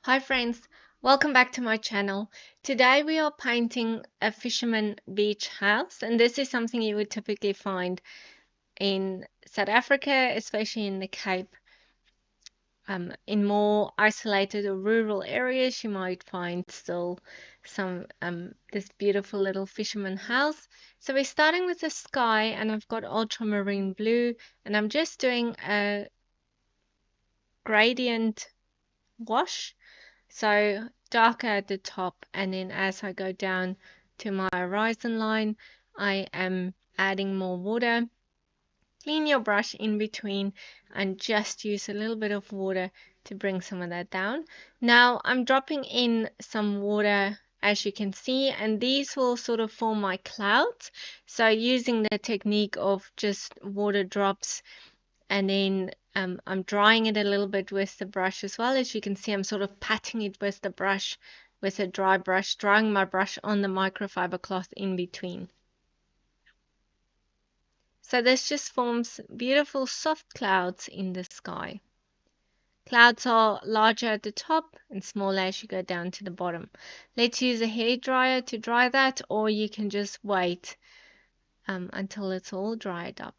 Hi friends, welcome back to my channel. Today we are painting a fisherman beach house, and this is something you would typically find in South Africa, especially in the Cape. In more isolated or rural areas, you might find still some this beautiful little fisherman house. So we're starting with the sky, and I've got ultramarine blue, and I'm just doing a gradient wash. So darker at the top, and then as I go down to my horizon line, I am adding more water. Clean your brush in between and just use a little bit of water to bring some of that down. Now I'm dropping in some water, as you can see, and these will sort of form my clouds. So using the technique of just water drops, and then I'm drying it a little bit with the brush as well. As you can see, I'm sort of patting it with the brush, with a dry brush, drying my brush on the microfiber cloth in between. So this just forms beautiful soft clouds in the sky. Clouds are larger at the top and smaller as you go down to the bottom. Let's use a hairdryer to dry that, or you can just wait until it's all dried up.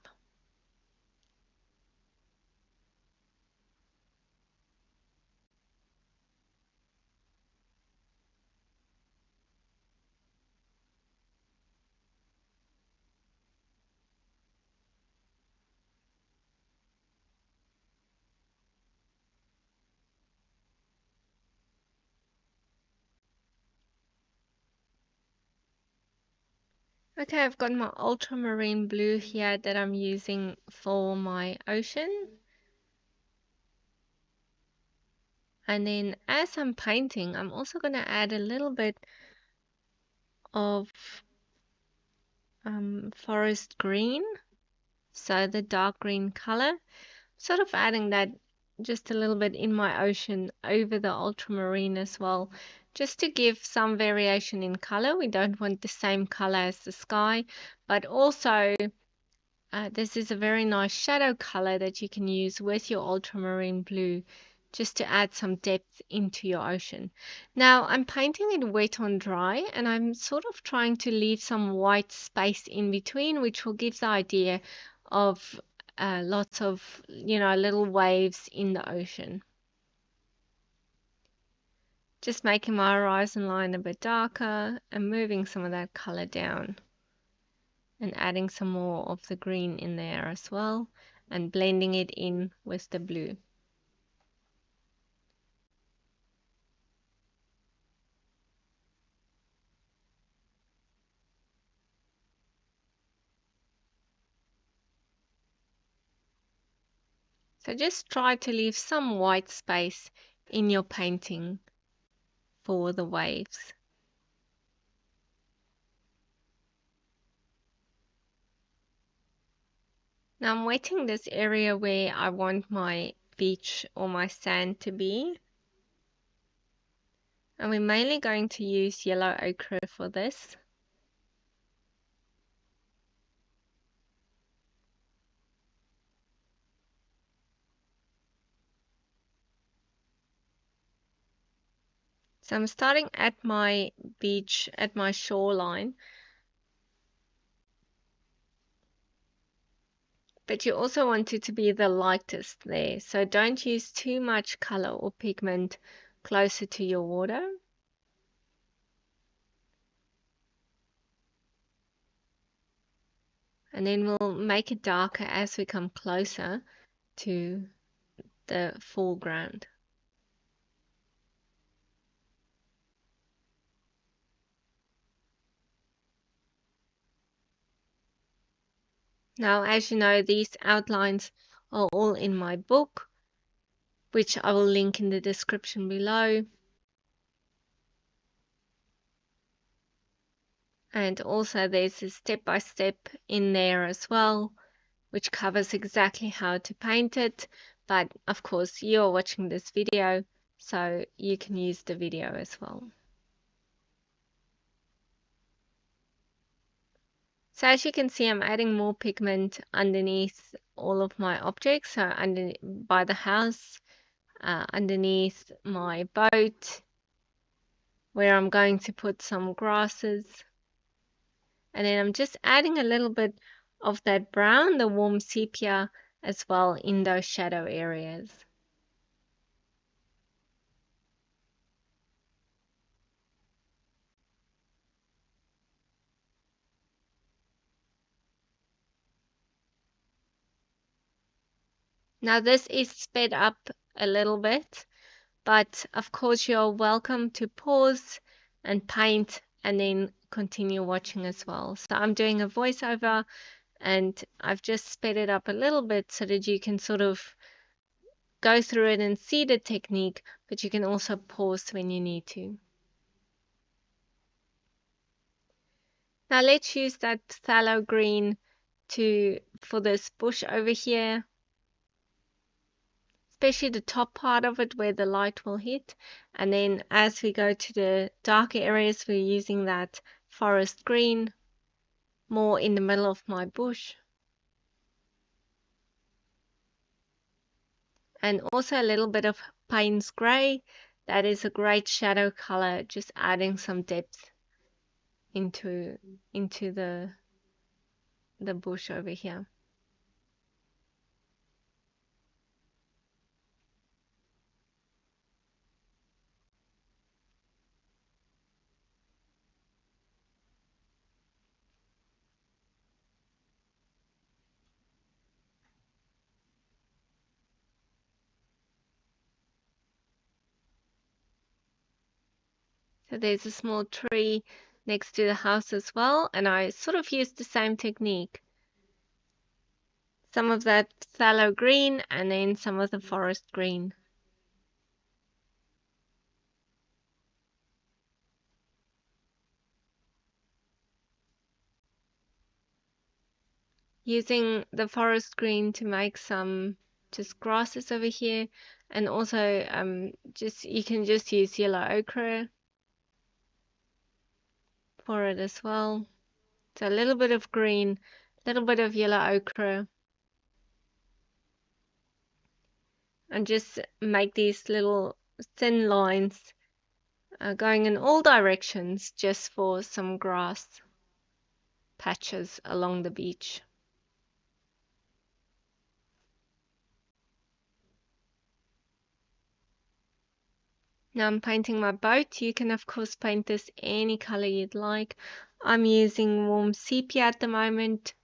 Okay, I've got my ultramarine blue here that I'm using for my ocean. And then as I'm painting, I'm also going to add a little bit of forest green, so the dark green color. Sort of adding that just a little bit in my ocean over the ultramarine as well, just to give some variation in color. We don't want the same color as the sky, but also this is a very nice shadow color that you can use with your ultramarine blue just to add some depth into your ocean. Now I'm painting it wet on dry, and I'm sort of trying to leave some white space in between, which will give the idea of lots of, little waves in the ocean. Just making my horizon line a bit darker and moving some of that color down, and adding some more of the green in there as well, and blending it in with the blue. So just try to leave some white space in your painting for the waves. Now I'm wetting this area where I want my beach or my sand to be. And we're mainly going to use yellow ochre for this. So I'm starting at my beach, at my shoreline. But you also want it to be the lightest there. So don't use too much color or pigment closer to your water. And then we'll make it darker as we come closer to the foreground. Now, as you know, these outlines are all in my book, which I will link in the description below. And also there's a step-by-step in there as well, which covers exactly how to paint it. But of course, you're watching this video, so you can use the video as well. So as you can see, I'm adding more pigment underneath all of my objects. So by the house, underneath my boat, where I'm going to put some grasses. And then I'm just adding a little bit of that brown, the warm sepia, as well in those shadow areas. Now this is sped up a little bit, but of course you're welcome to pause and paint and then continue watching as well. So I'm doing a voiceover and I've just sped it up a little bit so that you can sort of go through it and see the technique, but you can also pause when you need to. Now let's use that phthalo green for this bush over here, especially the top part of it where the light will hit. And then as we go to the darker areas, we're using that forest green more in the middle of my bush. And also a little bit of Payne's Grey. That is a great shadow color, just adding some depth into the bush over here. So there's a small tree next to the house as well, and I sort of used the same technique. Some of that phthalo green and then some of the forest green. Using the forest green to make some just grasses over here, and also you can just use yellow ochre for it as well. So a little bit of green, a little bit of yellow ochre, and just make these little thin lines going in all directions just for some grass patches along the beach. Now I'm painting my boat. You can of course paint this any color you'd like. I'm using warm sepia at the moment,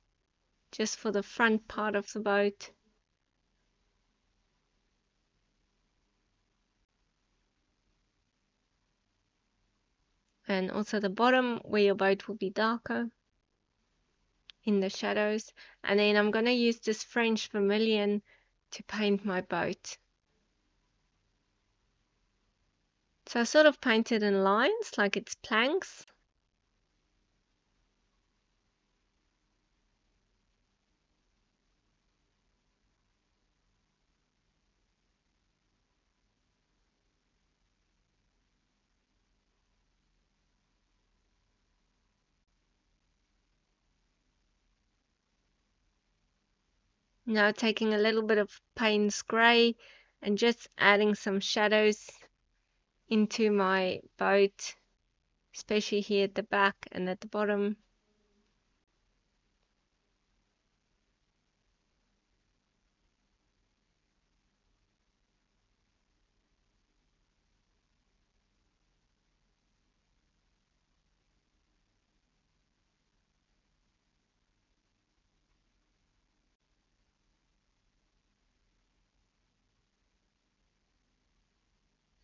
just for the front part of the boat. And also the bottom where your boat will be darker in the shadows. And then I'm going to use this French vermilion to paint my boat. So I sort of paint it in lines like it's planks. Now taking a little bit of Payne's Grey and just adding some shadows into my boat, especially here at the back and at the bottom.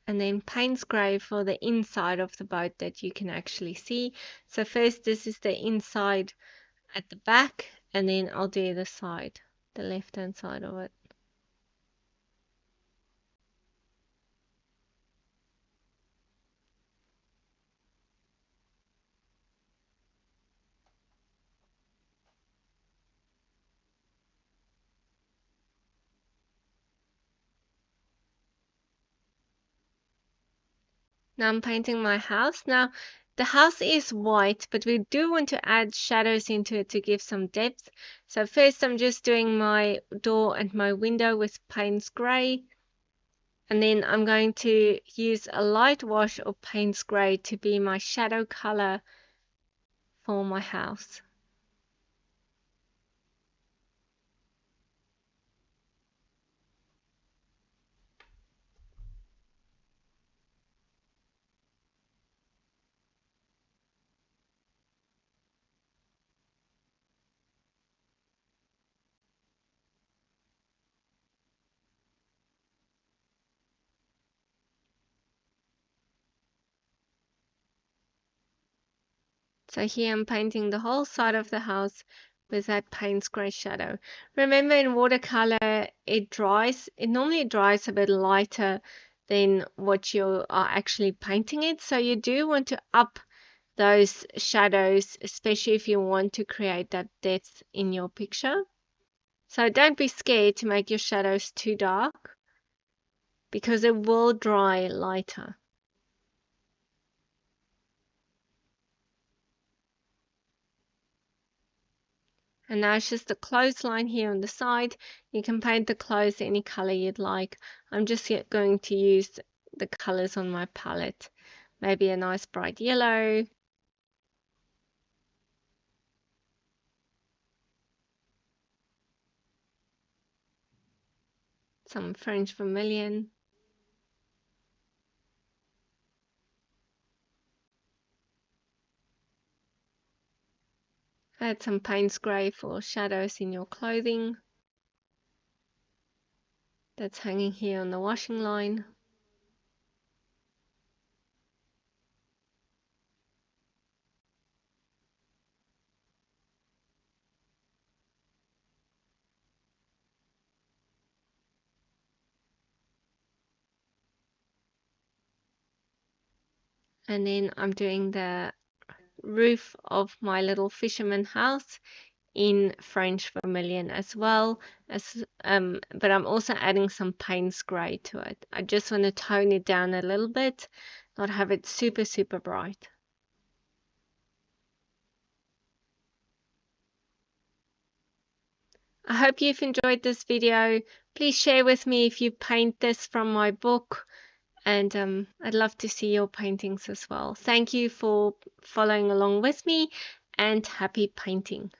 And then Payne's Grey for the inside of the boat that you can actually see. So first this is the inside at the back, and then I'll do the side, the left hand side of it. Now I'm painting my house. Now the house is white, but we do want to add shadows into it to give some depth. So first I'm just doing my door and my window with Payne's Grey. And then I'm going to use a light wash or Payne's Grey to be my shadow color for my house. So here I'm painting the whole side of the house with that Payne's Grey shadow. Remember, in watercolor, it normally dries a bit lighter than what you are actually painting it. So you do want to up those shadows, especially if you want to create that depth in your picture. So don't be scared to make your shadows too dark because it will dry lighter. And now it's just the clothesline here on the side. You can paint the clothes any color you'd like. I'm just going to use the colors on my palette. Maybe a nice bright yellow. Some French vermilion. Add some Payne's Grey for shadows in your clothing. That's hanging here on the washing line. And then I'm doing the roof of my little fisherman house in French vermilion as well as but I'm also adding some Payne's Grey to it. I just want to tone it down a little bit, not have it super bright. I hope you've enjoyed this video. Please share with me if you paint this from my book, and I'd love to see your paintings as well. Thank you for following along with me, and happy painting.